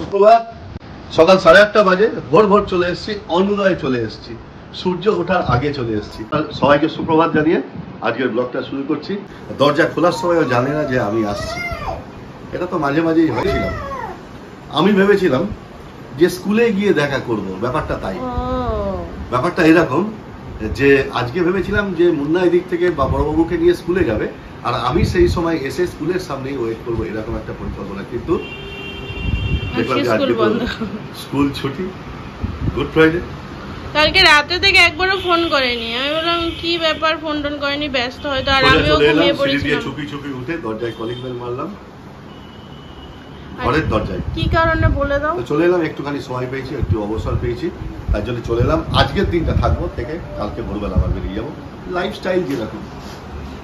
সুপ্রভাত। সকাল 8:30 বাজে, ভোর ভোর চলে এসেছি, অরুণোদয়ে চলে এসেছি, সূর্য ওঠার আগে চলে এসেছি। সবাইকে সুপ্রভাত জানিয়ে আজকের ব্লগটা শুরু করছি। দরজা খোলার সময়ও জানে না যে আমি আসছি। এটা তো মাঝে মাঝেই হয়েছিলাম। আমি ভেবেছিলাম যে স্কুলে গিয়ে দেখা করব, ব্যাপারটা তাই। ব্যাপারটা এরকম যে আজকে ভেবেছিলাম যে মুন্না এদিক থেকে বা বড়বাবুকে নিয়ে স্কুলে যাবে, আর আমি সেই সময় এসে স্কুলের সামনেই ওয়েট করবো, এরকম একটা পরিকল্পনা। কিন্তু স্কুল ছুটি, গুড ফ্রাইডে। কালকে রাতে থেকে একবারও ফোন করেনি। আমি বললাম কি ব্যাপার, ফোন টোন করেনি, ব্যস্ত হয়তো। আর আমিও ঘুমিয়ে পড়েছিলাম। চুপি চুপি উঠে দরজায় কলিং বেল মারলাম, ঘরের দরজায়। কি কারণে বলে দাও। তো চলে এলাম, একটুখানি সময় পেয়েছি, একটু অবসর পেয়েছি, তার জন্য চলে এলাম। আজকের দিনটা থাকবো, থেকে কালকে ভোরবেলা আবার বেরিয়ে যাবো। লাইফস্টাইল যেরকম,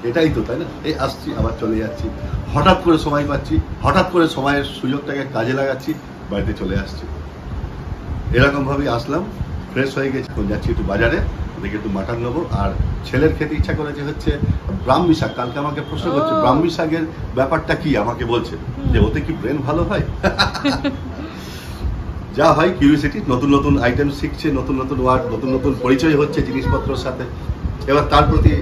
এটাই তো, তাই না? এই আসছি, আবার চলে যাচ্ছি, হঠাৎ করে সময় পাচ্ছি, হঠাৎ করে সময়ের সুযোগটাকে কাজে লাগাচ্ছি, বাড়িতে চলে আসছি। এরকম ভাবেই আসলাম, ফ্রেশ হয়ে গেছি। এখন যাচ্ছি একটু বাজারে, ওদিকে একটু মাটন নেবো। আর ছেলের খেতে ইচ্ছা করেছে হচ্ছে ব্রাহ্মী শাক। কালকে আমাকে প্রশ্ন করছে ব্রাহ্মী শাকের ব্যাপারটা কি, আমাকে বলছে যে ওতে কি ব্রেন ভালো হয়। যা হয় কিউরিওসিটি, নতুন নতুন আইটেম শিখছে, নতুন নতুন ওয়ার্ড, নতুন নতুন পরিচয় হচ্ছে জিনিসপত্রের সাথে। এবার তার প্রতি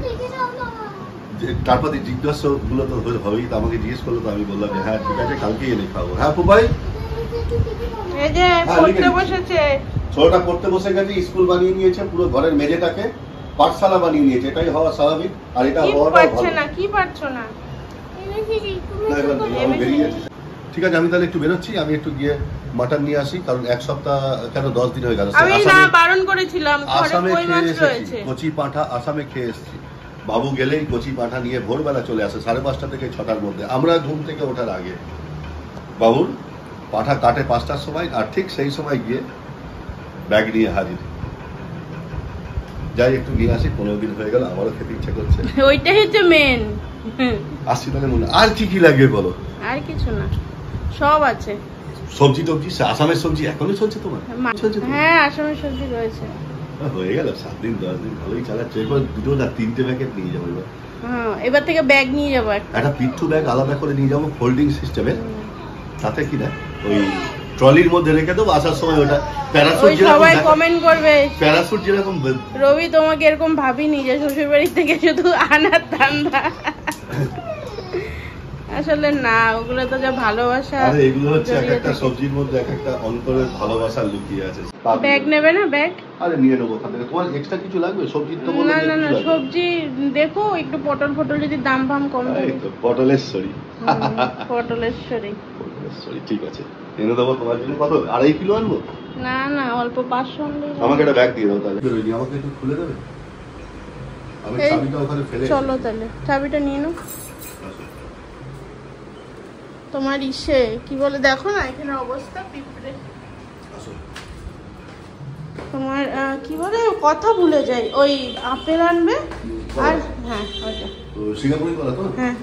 জিজ্ঞাসাগুলো তো হবেই। তো আমাকে জিজ্ঞেস করলো, তো আমি বললাম যে হ্যাঁ ঠিক আছে, কালকেই এনে খাবো। হ্যাঁ পুপাই, ছোটটা পড়তে বসে গেছে, স্কুল বানিয়ে নিয়েছে, পুরো ঘরের মেঝেটাকে পাঠশালা বানিয়ে নিয়েছে। এটাই হওয়া স্বাভাবিক, আর এটা হওয়াটাও ভালো। কি পারছো না? ঠিক আছে, আমি তাহলে একটু বেরোচ্ছি। আমি একটু গিয়ে মাটন নিয়ে আসি, কারণ এক সপ্তাহ কেন 10 দিন হয়ে গেল। আমি না বারণ করেছিলাম, আসামে খেয়ে এসেছি, কচি পাঁঠা আসামে খেয়ে এসেছি। বাবু গেলেই কচি পাঁঠা নিয়ে ভোরবেলা চলে আসে, 5:30 থেকে 6টার মধ্যে, আমরা ঘুম থেকে ওঠার আগে। বাবুর পাঁঠা কাটে 5টার সময়, আর ঠিক সেই সময় গিয়ে ব্যাগ নিয়ে হাজির। যাই একটু নিয়ে আসি, 15 দিন হয়ে গেল, আমারও খেতে ইচ্ছা করছে। ওইটাই হচ্ছে মেন। আসছি তাহলে। মনে আর কি কি লাগবে বলো? আর কিছু না, সব আছে। সবজি টবজি, আসামের সবজি এখনো চলছে তোমার? হ্যাঁ, আসামের সবজি রয়েছে। হয়ে গেল 7 দিন 10 দিন, ভালোই চালাচ্ছে। এবার 2 না 3টে প্যাকেট নিয়ে যাবো। এবার থেকে ব্যাগ নিয়ে যাবো, একটা পিঠু ব্যাগ আলাদা করে নিয়ে যাবো, ফোল্ডিং সিস্টেমের। তাতে কি না, ওই ট্রলির মধ্যে রেখে দেবো, আসার সময় ওটা প্যারাসুট। সবাই কমেন্ট করবে প্যারাসুট যেরকম। রবি তোমাকে এরকম ভাবিনি যে শ্বশুর বাড়ি থেকে শুধু আনার ধান্দা। আসলে না, ওগুলো তো যা ভালোবাসা। আরে এগুলো হচ্ছে এক একটা সবজির মধ্যে এক একটা অন্তরের ভালোবাসা লুকিয়ে আছে। ব্যাগ নেবে না? ব্যাগ আরে নিয়ে নেবো। তোমার এক্সট্রা কিছু লাগবে সবজি? তো বলো। না না, সবজি দেখো একটু পটল যদি দাম ফাম কম থাকে। এই তো পটলেশ্বরী। পটলেশ্বরী, ঠিক আছে, এনে দেবো তোমার জন্য। কত, 2.5 কিলো আনবো? না না, অল্প 500 আনলে। আমাকে একটা ব্যাগ দিয়ে দাও তাহলে। আমাকে একটু খুলে দেবে? আমি চাবিটা ওখানে ফেলে। চলো তাহলে চাবিটা নিয়ে নাও। তোমার ইসে কি বলে দেখো না, এখানে অবস্থা পিঁপড়ে। তোমার কি বলে, কথা ভুলে যাই। ওই আপেল আনবে, আর হ্যাঁ ওইটা সিঙ্গাপুরি কলা তো। হ্যাঁ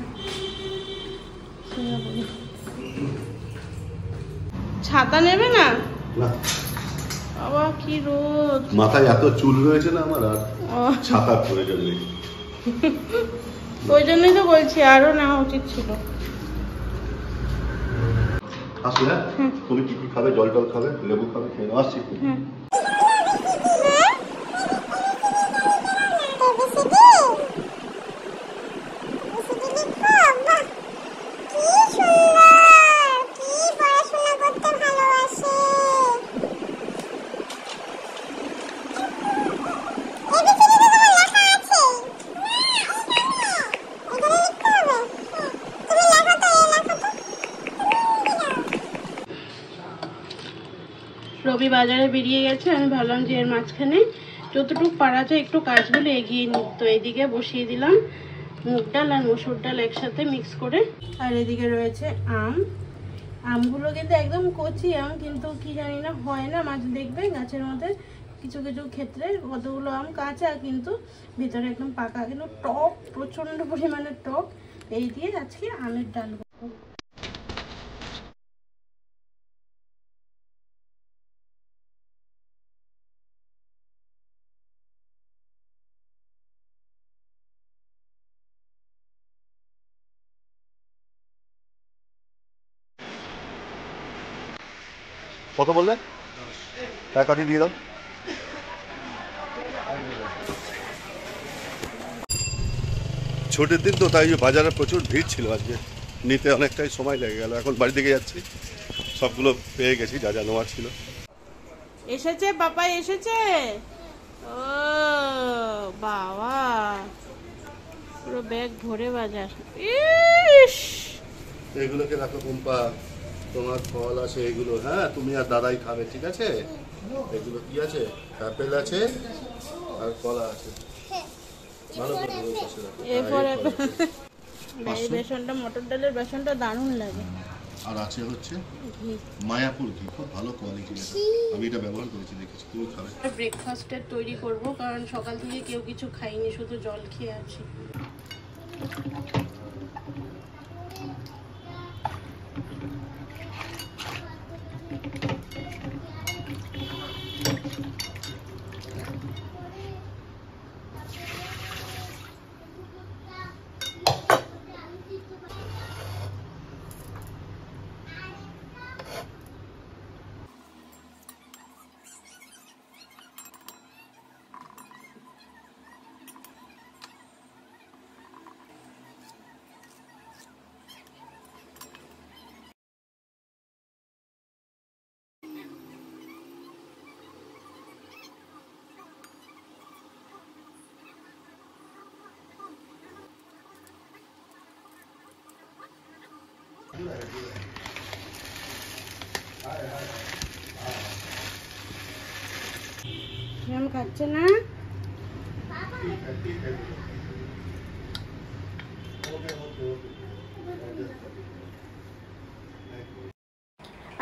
সিঙ্গাপুরি। ছাতা নেবে না? না বাবা কি রোদ, মাথায় এত চুল রয়েছে না আমার, আর ছাতা প্রয়োজন নেই। ওই জন্যই তো বলছি আরো নেওয়া উচিত ছিল। আসলে তুমি কি কি খাবে? জল টল খাবে, লেবু খাবে, খেয়ে নাও। আসছি। রবি বাজারে বেরিয়ে গেছে, আমি ভাবলাম যে এর মাঝখানে যতটুকু পারা যায় একটু কাজগুলো এগিয়ে নিই। তো এদিকে বসিয়ে দিলাম মুগ ডাল আর মসুর ডাল একসাথে মিক্স করে। আর এদিকে রয়েছে আমগুলো কিন্তু একদম কচি আম, কিন্তু কি জানি না হয় না, মাঝে দেখবে গাছের মধ্যে কিছু কিছু ক্ষেত্রে কতগুলো আম কাঁচা কিন্তু ভিতরে একদম পাকা, কিন্তু টক, প্রচন্ড পরিমাণে টক। এই দিয়ে আজকে আমের ডাল। কত বললে? এক কাঠি দিয়ে দাও। ছুটির দিন তো, তাই বাজারে প্রচুর ভিড় ছিল আজকে, নিতে অনেকটাই সময় লেগে গেল। এখন বাড়ি থেকে যাচ্ছি, সবগুলো পেয়ে গেছি যা যা নেওয়ার ছিল। এসেছে পাপা, এসেছে। ও বাবা, পুরো ব্যাগ ভরে বাজার। ইস, এগুলোকে রাখো কুম্পা, তোমার ফল আছে এগুলো। হ্যাঁ, তুমি আর দাদাই খাবে, ঠিক আছে? এগুলো কি আছে? অ্যাপেল আছে আর কলা আছে। ভালো করে বসে রাখো। এরপরে এই বেসনটা, মটর ডালের বেসনটা দারুণ লাগে। আর আছে হচ্ছে মায়াপুর ঘি, খুব ভালো কোয়ালিটি। আমি এটা ব্যবহার করেছি, দেখেছি। তুমি খাবে? ব্রেকফাস্টের তৈরি করব, কারণ সকাল থেকে কেউ কিছু খাইনি, শুধু জল খেয়ে আছি। ম্যাম খাচ্ছে না?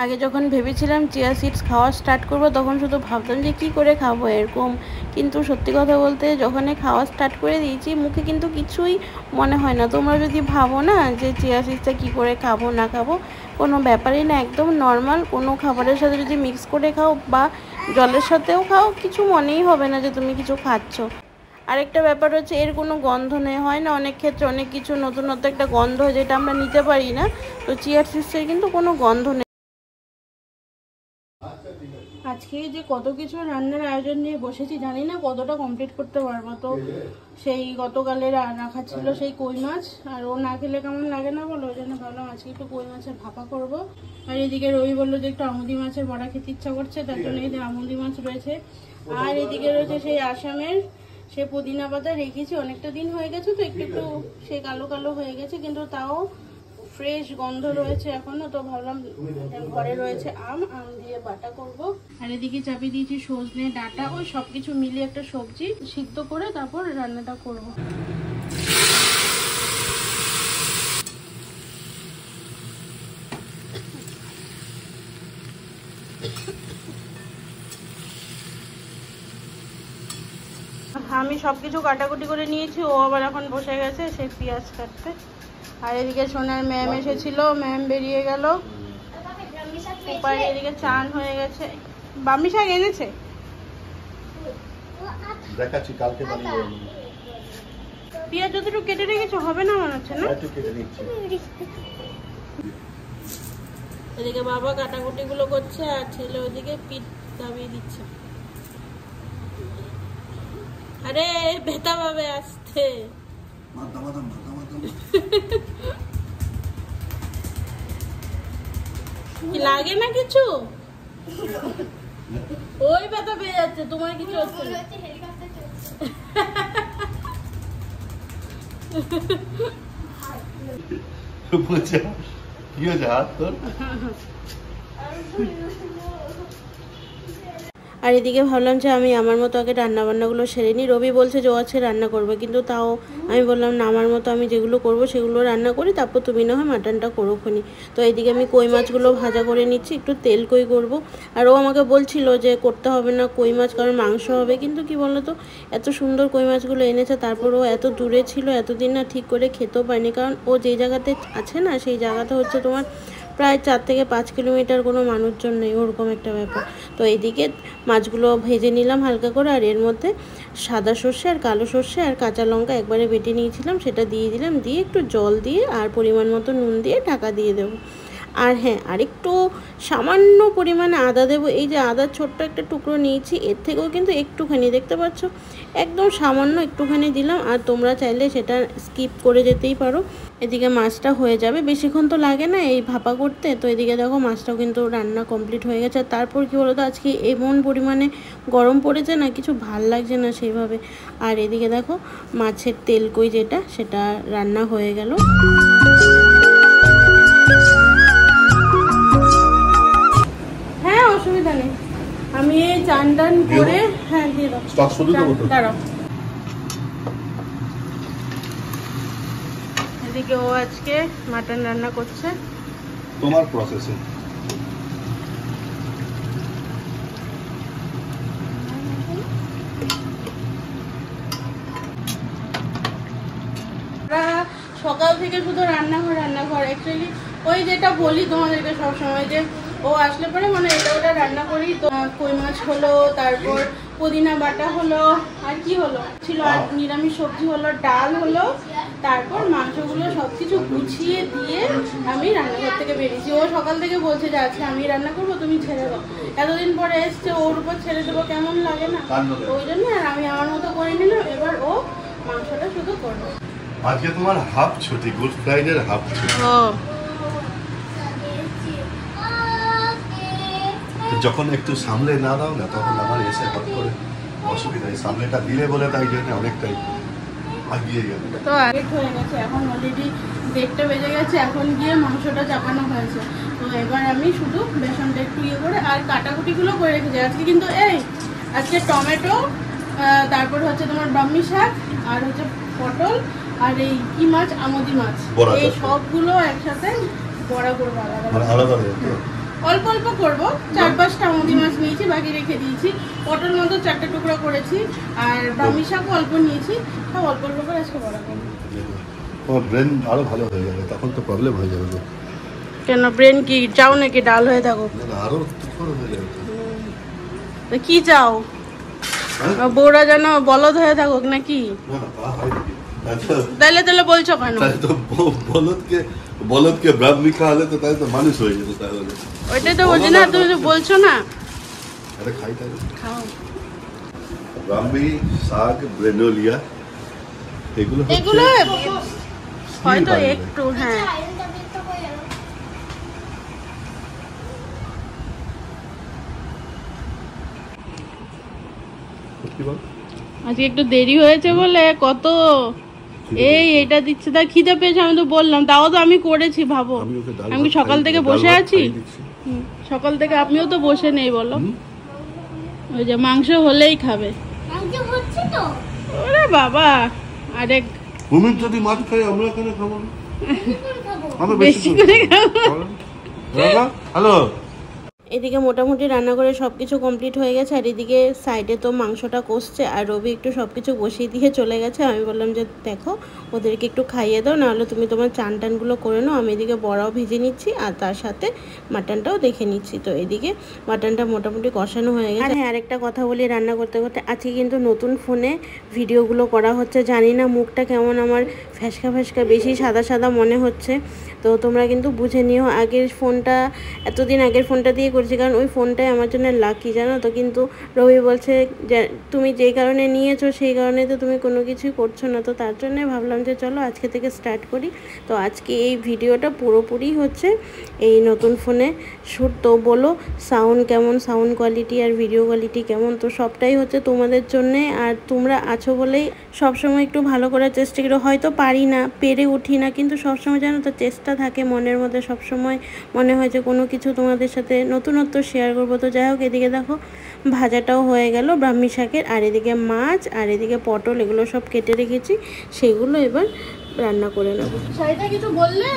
আগে যখন ভেবেছিলাম চিয়া সিডস খাওয়া স্টার্ট করব, তখন শুধু ভাবতাম যে কি করে খাবো এরকম। কিন্তু সত্যি কথা বলতে যখন খাওয়া স্টার্ট করে দিয়েছি, মুখে কিন্তু কিছুই মনে হয় না। তোমরা যদি ভাবো না যে চিয়া সিডসটা কী করে খাবো না খাবো, কোনো ব্যাপারই না, একদম নর্মাল। কোনো খাবারের সাথে যদি মিক্স করে খাও বা জলের সাথেও খাও, কিছু মনেই হবে না যে তুমি কিছু খাচ্ছ। আরেকটা ব্যাপার হচ্ছে, এর কোনো গন্ধ নেই। হয় না অনেক ক্ষেত্রে অনেক কিছু নতুনত্ব একটা গন্ধ, যেটা আমরা নিতে পারি না। তো চিয়া সিডসের কিন্তু কোনো গন্ধ নেই। আজকে যে কত কিছু রান্নার আয়োজন নিয়ে বসেছি, জানি না কতটা কমপ্লিট করতে পারবো। তো সেই গতকালের রাখা ছিল সেই কই মাছ, আর ও না খেলে কেমন লাগে না বলো, ওই জন্য ভাবলাম আজকে একটু কই মাছের ভাপা করব। আর এদিকে রবি বললো যে একটু আমুদি মাছের বড়া খেতে ইচ্ছা করছে, তার জন্য এই আমুদি মাছ রয়েছে। আর এদিকে রয়েছে সেই আসামের সে পুদিনা পাতা, রেখেছি অনেকটা দিন হয়ে গেছে, তো একটু একটু সে কালো কালো হয়ে গেছে, কিন্তু তাও ফ্রেশ গন্ধ রয়েছে এখনো। তো ভাবলাম ঘরে রয়েছে আম দিয়ে বাটা করব। আর এদিকে চাপিয়ে দিয়েছি সজনে ডাঁটা, ওই সবকিছু মিলিয়ে একটা সবজি সিদ্ধ করে তারপর রান্নাটা করব। আমি সবকিছু কাটাকুটি করে নিয়েছি, ও আবার এখন বসে গেছে সে পেঁয়াজ কাটতে। আর এদিকে সোনার ম্যাম এসেছিল, ম্যাম বেরিয়ে গেল। উপায় এদিকে চান হয়ে গেছে। বামি শাক এনেছে, দেখাচ্ছি কালকে বানিয়ে। পেঁয়াজ যতটুকু কেটে রেখেছো হবে না মনে হচ্ছে না? এদিকে বাবা কাটাকুটি গুলো করছে, আর ছেলে ওদিকে পিঠ দাবিয়ে দিচ্ছে। আরে বেতা পাবে আসতে, কি লাগে না কিছু? ওই ব্যথা পেয়ে যাচ্ছে, তোমার কিছু হচ্ছে না। কি হয়েছে হাত তোর? আর এদিকে ভাবলাম যে আমি আমার মতো আগে রান্নাবান্নাগুলো সেরে নিই। রবি বলছে যে ও আছে রান্না করবে, কিন্তু তাও আমি বললাম না, আমার মতো আমি যেগুলো করব সেগুলো রান্না করি, তারপর তুমি না হয় মাটনটা করোখনি। তো এইদিকে আমি কই মাছগুলো ভাজা করে নিচ্ছি, একটু তেল কই করব। আর ও আমাকে বলছিল যে করতে হবে না কই মাছ, কারণ মাংস হবে। কিন্তু কি বলো তো, এত সুন্দর কই মাছগুলো এনেছে, তারপর ও এত দূরে ছিল, এতদিন না ঠিক করে খেতেও পায়নি। কারণ ও যে জায়গাতে আছে না, সেই জায়গাটা হচ্ছে তোমার প্রায় 4 থেকে 5 কিলোমিটার, কোনো মানুষজন নেই, ওরকম একটা ব্যাপার। তো এইদিকে মাছগুলো ভেজে নিলাম হালকা করে, আর এর মধ্যে সাদা সর্ষে আর কালো সর্ষে আর কাঁচা লঙ্কা একবারে বেটে নিয়েছিলাম, সেটা দিয়ে দিলাম, দিয়ে একটু জল দিয়ে আর পরিমাণ মতো নুন দিয়ে ঢাকা দিয়ে দেবো। আর হ্যাঁ, আরেকটু সামান্য পরিমাণে আদা দেবো। এই যে আদার ছোট্ট একটা টুকরো নিয়েছি, এর থেকেও কিন্তু একটুখানি, দেখতে পাচ্ছ, একদম সামান্য একটুখানি দিলাম। আর তোমরা চাইলে সেটা স্কিপ করে যেতেই পারো। এদিকে মাছটা হয়ে যাবে, বেশিক্ষণ তো লাগে না এই ভাপা করতে। তো এদিকে দেখো মাছটাও কিন্তু রান্না কমপ্লিট হয়ে গেছে। তারপর কি বলো তো, আজকে এমন পরিমাণে গরম পড়েছে না, কিছু ভাল লাগছে না সেইভাবে। আর এদিকে দেখো মাছের তেল কই যেটা, সেটা রান্না হয়ে গেল। হ্যাঁ, অসুবিধা নেই, আমি এই চান টান করে, হ্যাঁ দিয়ে দাও, দাঁড়াও। এদিকে ও আজকে মাটন রান্না করছে তোমার প্রসেসে। সকাল থেকে শুধু রান্নাঘর অ্যাকচুয়ালি ওই যেটা বলি তোমাদেরকে সবসময়, যে ও আসলে পরে মানে এটা ওটা রান্না করি। তো কই মাছ হলো, তারপর পুদিনা বাটা হলো, আর কি হলো ছিল, আর নিরামিষ সবজি হলো, ডাল হলো, তারপর মাংসগুলো সবকিছু গুছিয়ে দিয়ে আমি রান্নাঘর থেকে বেরিয়েছি। ও সকাল থেকে বলছে যে আজকে আমি রান্না করবো, তুমি ছেড়ে দাও। এতদিন পরে এসছে, ওর উপর ছেড়ে দেবো কেমন লাগে না, ওই জন্য আর আমি আমার মতো করে নিলাম। এবার ও মাংসটা শুধু করবে। আজকে তোমার হাফ ছুটি, গুড ফ্রাইডে হাফ ছুটি। যখন একটু সামলে না দাও না, তখন আমার এসে হট করে অসুবিধা। সামলেটা দিলে বলে তাই জন্য অনেকটাই আগিয়ে গেল। তো আগে হয়ে গেছে, এখন অলরেডি 1:30 বেজে গেছে। এখন গিয়ে মাংসটা চাপানো হয়েছে। তো এবার আমি শুধু বেসনটা একটু ইয়ে করে আর কাটাকুটিগুলো করে রেখেছি। আজকে কিন্তু আজকে টমেটো, তারপর হচ্ছে তোমার ব্রাহ্মী শাক, আর হচ্ছে পটল, আর এই কি মাছ, আমুদি মাছ, এই সবগুলো একসাথে বড়া করবো আলাদা। অল্প অল্প করবো, 4-5টা আমুদি মাছ নিয়েছি, বাকি রেখে দিয়েছি। পটল মতো 4টে টুকরো করেছি, আর ব্রাহ্মী শাকও অল্প নিয়েছি। সব অল্প অল্প করে আজকে বড়া করবো। তোমার ব্রেন আরো ভালো হয়ে যাবে, তখন তো প্রবলেম হয়ে যাবে। কেন ব্রেন কি চাও নাকি ডাল হয়ে থাকো? আরো হয়ে যাবে। কি চাও, বউরা যেন বলদ হয়ে থাকুক নাকি? তাহলে বলছো কেন? বলদকে ব্রাহ্মী খাওয়ালে তো তাই তো মানুষ হয়ে যেত। তাহলে ওইটাই তো বলছি না, তুমি বলছো না। আরে খাই তাই খাও। ব্রাহ্মী শাক, ব্রেনোলিয়া, এগুলো হয়তো একটু, হ্যাঁ। আজকে একটু দেরি হয়েছে বলে কত এইটা দিচ্ছে, তা খিদে পেয়েছে, আমি তো বললাম, তাও তো আমি করেছি। ভাবো আমি সকাল থেকে বসে আছি, সকাল থেকে আপনিও তো বসে নেই, বলো। ওই যে মাংস হলেই খাবে। ওরে বাবা, আরেক তুমি যদি মাছ খাই আমরা কেন খাবো? বেশি করে খাবো। হ্যালো, এদিকে মোটামুটি রান্না করে সব কিছু কমপ্লিট হয়ে গেছে। আর এদিকে সাইডে তো মাংসটা কষছে, আর রবি একটু সব কিছু বসিয়ে দিয়ে চলে গেছে। আমি বললাম যে দেখো ওদেরকে একটু খাইয়ে দাও, নাহলে তুমি তোমার চান টানগুলো করে নাও। আমি এদিকে বড়াও ভেজে নিচ্ছি, আর তার সাথে মাটনটাও দেখে নিচ্ছি। তো এদিকে মাটনটা মোটামুটি কষানো হয়ে গেছে। আর হ্যাঁ, আরেকটা কথা বলি, রান্না করতে করতে আজকে কিন্তু নতুন ফোনে ভিডিওগুলো করা হচ্ছে। জানি না মুখটা কেমন আমার ফ্যাসকা ফ্যাসকা, বেশি সাদা সাদা মনে হচ্ছে, তো তোমরা কিন্তু বুঝে নিও। আগের ফোনটা, এতদিন আগের ফোনটা দিয়ে করেছি, কারণ ওই ফোনটাই আমার জন্য লাকি, জানো তো। কিন্তু রবি বলছে যে তুমি যেই কারণে নিয়েছো সেই কারণে তো তুমি কোনো কিছুই করছো না। তো তার জন্যে ভাবলাম যে চলো আজকে থেকে স্টার্ট করি। তো আজকে এই ভিডিওটা পুরোপুরি হচ্ছে এই নতুন ফোনে শ্যুট। তো বলো সাউন্ড কেমন, সাউন্ড কোয়ালিটি আর ভিডিও কোয়ালিটি কেমন, তো সবটাই হচ্ছে তোমাদের জন্যে। আর তোমরা আছো বলেই সবসময় একটু ভালো করার চেষ্টা করি। হয়তো পারি না, পেরে উঠি না, কিন্তু সবসময় জানো তো চেষ্টা থাকে মনের মধ্যে। সবসময় মনে হয় যে কোনো কিছু তোমাদের সাথে নতুনত্ব শেয়ার করবো। তো যাই হোক, এদিকে দেখো ভাজাটাও হয়ে গেল ব্রাহ্মী শাকের, আর এদিকে মাছ, আর এদিকে পটল, এগুলো সব কেটে রেখেছি, সেগুলো এবার রান্না করে নেব। শাড়িটা কিছু বললে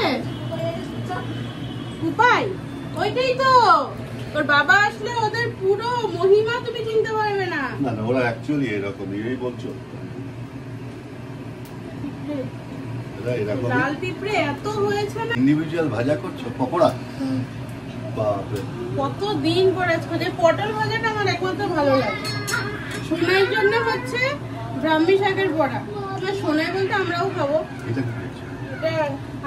উপায় ওইটাই তো, ওর বাবা আসলে ওদের পুরো মহিমা তুমি চিনতে পারবে না। না না, ওরা অ্যাকচুয়ালি এরকম, এই বলছো লাল পিঁপড়ে এত হয়েছে না। ইন্ডিভিজুয়াল ভাজা করছো পকোড়া, বাপরে কত দিন পরে আজকে পটল ভাজাটা আমার একমাত্র ভালো লাগে। সোনার জন্য হচ্ছে ব্রাহ্মী শাকের বড়া, তোমার সোনাই বলতে আমরাও খাবো। এটা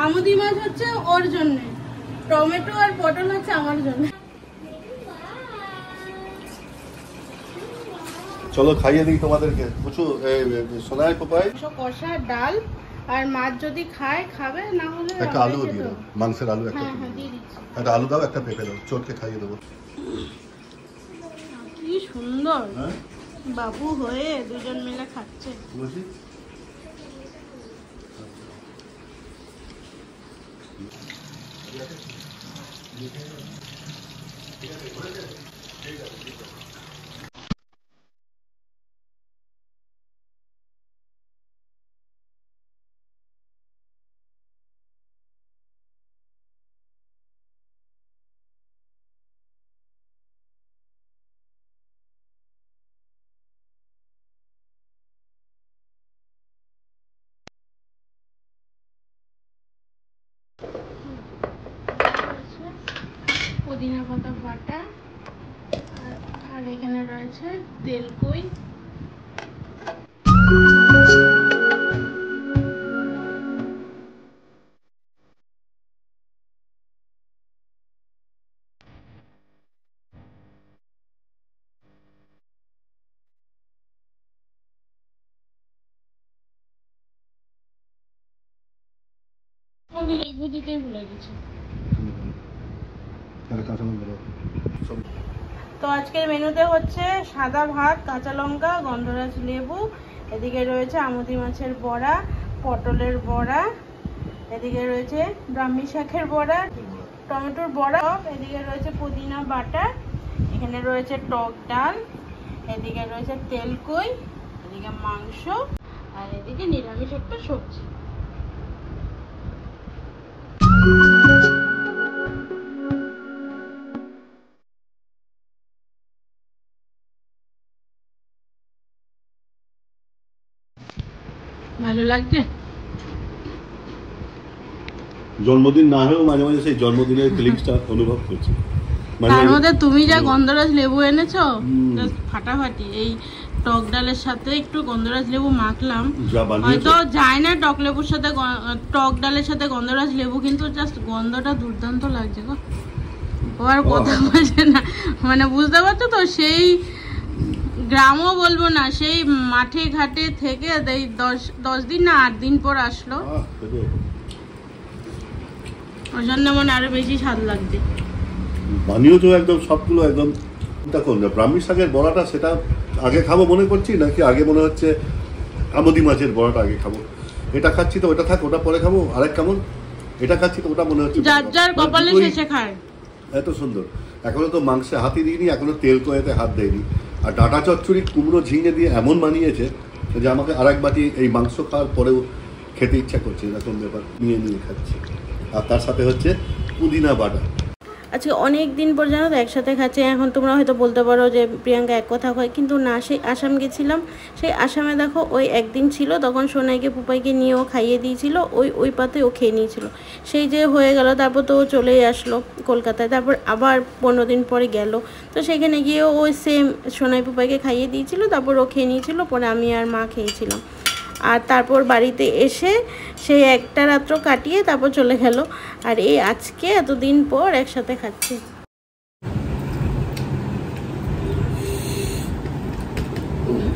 আমুদি মাছ হচ্ছে ওর জন্য, টমেটো আর পটল হচ্ছে আমার জন্য। চলো খাইয়ে দিই তোমাদেরকে। বুঝছো সোনাই পোপাই কষা ডাল আর মাছ যদি খাবে, না হলে একটা আলু দিয়ে দাও, মাংসের আলু একটা দিয়ে দিচ্ছি। একটা আলু দাও, একটা পেঁপে দাও, চটকে খাইয়ে দেবো। কি সুন্দর বাবু হয়ে দুজন মিলে খাচ্ছে। পুদিনা পাতা বাটা আর এখানে রয়েছে তেলকুই। লেবু দিতেই ভুলে গেছি। তো আজকের মেনুতে হচ্ছে সাদা ভাত, কাঁচা লঙ্কা, গন্ধরাজ লেবু, এদিকে রয়েছে আমুদি মাছের বড়া, পটলের বড়া, এদিকে রয়েছে ব্রাহ্মী শাকের বড়া, টমেটোর বড়া, এদিকে রয়েছে পুদিনা বাটা, এখানে রয়েছে টক ডাল, এদিকে রয়েছে তেলকুই, এদিকে মাংস, আর এদিকে নিরামিষ একটা সবজি। ভালো লাগছে। জন্মদিন না হলেও মাঝে মাঝে সেই জন্মদিনের ফিলিংসটা অনুভব করছি। তার মধ্যে তুমি যা গন্ধরাজ লেবু এনেছো ফাটাফাটি। এই টক ডালের সাথে একটু গন্ধরাজ লেবু মাখলাম, হয়তো যায় না টক লেবুর সাথে, টক ডালের সাথে গন্ধরাজ লেবু, কিন্তু জাস্ট গন্ধটা দুর্দান্ত লাগছে গো। আর কথা বলছে না, মানে বুঝতে পারছো তো, সেই গ্রামও বলবো না, সেই মাঠে ঘাটে থেকে 10 দিন না 8 দিন পর আসলো, ওই জন্য মানে আরো বেশি স্বাদ লাগছে। বানিয়েও একদম সবগুলো একদম। দেখো ব্রাহ্মী শাকের বড়াটা সেটা আগে খাবো মনে করছি, নাকি আগে মনে হচ্ছে আমুদি মাছের বড়াটা আগে খাবো, এটা খাচ্ছি তো ওটা থাক, ওটা পরে খাবো, আরেক কেমন এটা খাচ্ছি তো ওটা মনে হচ্ছে যার যার কপালে শেষে খায়। এত সুন্দর। এখনো তো মাংসে হাতই দিইনি, এখনো তেল কয়েতে হাত দেয়নি। আর ডাটা চচ্চড়ি কুমড়ো ঝিঙে দিয়ে এমন বানিয়েছে যে আমাকে আরেক বাটি এই মাংস খাওয়ার পরেও খেতে ইচ্ছা করছে, এরকম ব্যাপার। নিয়ে নিয়ে খাচ্ছি। আর তার সাথে হচ্ছে পুদিনা বাটা। আজকে অনেক দিন পর জানো তো একসাথে খাচ্ছে। এখন তোমরা হয়তো বলতে পারো যে প্রিয়াঙ্কা এক কথা হয়, কিন্তু না, সেই আসাম গেছিলাম, সেই আসামে দেখো ওই একদিন ছিল, তখন সোনাইকে পুপাইকে নিয়ে ও খাইয়ে দিয়েছিল, ওই পাতে ও খেয়ে নিয়েছিল, সেই যে হয়ে গেল। তারপর তো ও চলেই আসলো কলকাতায়, তারপর আবার 15 দিন পরে গেল, তো সেখানে গিয়েও ওই সেম সোনাই পুপাইকে খাইয়ে দিয়েছিল, তারপর ও খেয়ে নিয়েছিল, পরে আমি আর মা খেয়েছিলাম। আর তারপর বাড়িতে এসে সেই একটা রাত্র কাটিয়ে তারপর চলে গেল। আর এই আজকে এতদিন পর একসাথে খাচ্ছি।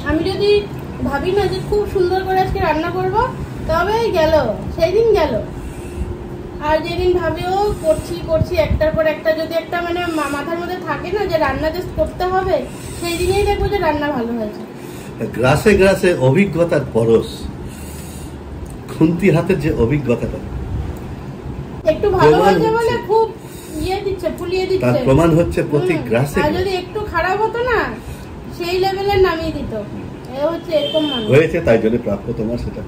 আমি যদি ভাবি না যে খুব সুন্দর করে আজকে রান্না করব, তবে গেল সেই দিন গেল। আর যেদিন ভাবি ও করছি একটার পর একটা, যদি একটা মানে মাথার মধ্যে থাকে না যে রান্না জাস্ট করতে হবে, সেই দিনেই দেখবো যে রান্না ভালো হয়েছে। গ্রাসে গ্রাসে অভিজ্ঞতার পরশ, খুন্তি হাতের যে অভিজ্ঞতাটা একটু ভালো হয়েছে বলে খুব দিচ্ছে, ফুলিয়ে দিচ্ছে, তার প্রমাণ হচ্ছে প্রতি গ্রাসে। আর যদি একটু খারাপ হতো না, সেই লেভেলে নামিয়ে দিত। এ হচ্ছে এরকম মানুষ হয়েছে, তাই জন্য প্রাপ্য তোমার সেটা।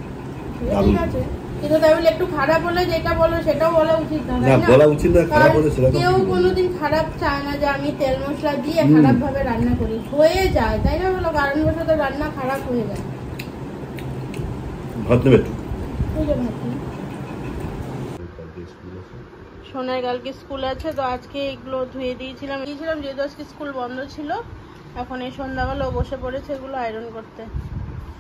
ঠিক আছে, কিন্তু তাই বলে একটু খারাপ হলে যেটা বলো সেটাও বলা উচিত না, না বলা উচিত না। খারাপ হলে সেটা কেউ কোনোদিন খারাপ চায় না যে আমি তেল মশলা দিয়ে খারাপ ভাবে রান্না করি, হয়ে যায়, তাই না বলো, কারণবশত রান্না খারাপ হয়ে যায়। ভাত নেবে একটু? সোনার কালকে স্কুল আছে, তো আজকে এগুলো ধুয়ে দিয়েছিলাম, যেহেতু আজকে স্কুল বন্ধ ছিল। এখন এই সন্ধ্যাবেলা ও বসে পড়েছে এগুলো আয়রন করতে।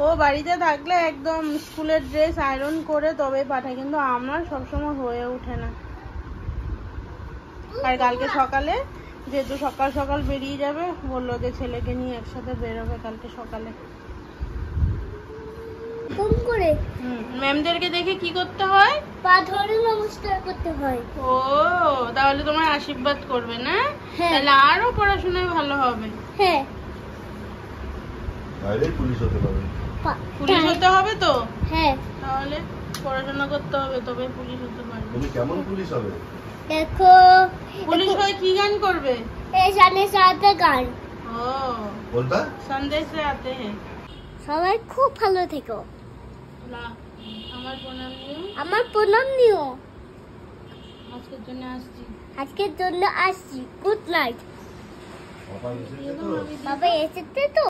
ও বাড়িতে থাকলে একদম স্কুলের ড্রেস আয়রন করে তবে পাঠায়, কিন্তু আমার সবসময় হয়ে ওঠে না। আর কালকে সকালে যেহেতু সকাল সকাল বেরিয়ে যাবে, বললো যে ছেলেকে নিয়ে একসাথে বেরোবে কালকে সকালে। ম্যামদেরকে দেখে কি করতে হয়? পা ধরে নমস্কার করতে হয়। ও, তাহলে তোমার আশীর্বাদ করবে না? তাহলে আরো পড়াশোনায় ভালো হবে। হ্যাঁ, বাইরে পুলিশ হতে পারবে। পুলিশ হতে হবে তো? হ্যাঁ। তাহলে পড়াশোনা করতে হবে, তবে পুলিশ হতে পারবে। তুমি কেমন পুলিশ হবে? দেখো, পুলিশ হয়ে কি গান করবে? এই সামনে সাথে গান। ও, বলবা? সন্দেশ সে আতে হ্যাঁ। সবাই খুব ভালো থেকো। আমার প্রণাম নিও। আমার প্রণাম নিও। আজকের জন্য আসছি। আজকের জন্য আসছি। Good night. বাবা এসেছে তো? বাবা এসেছে তো?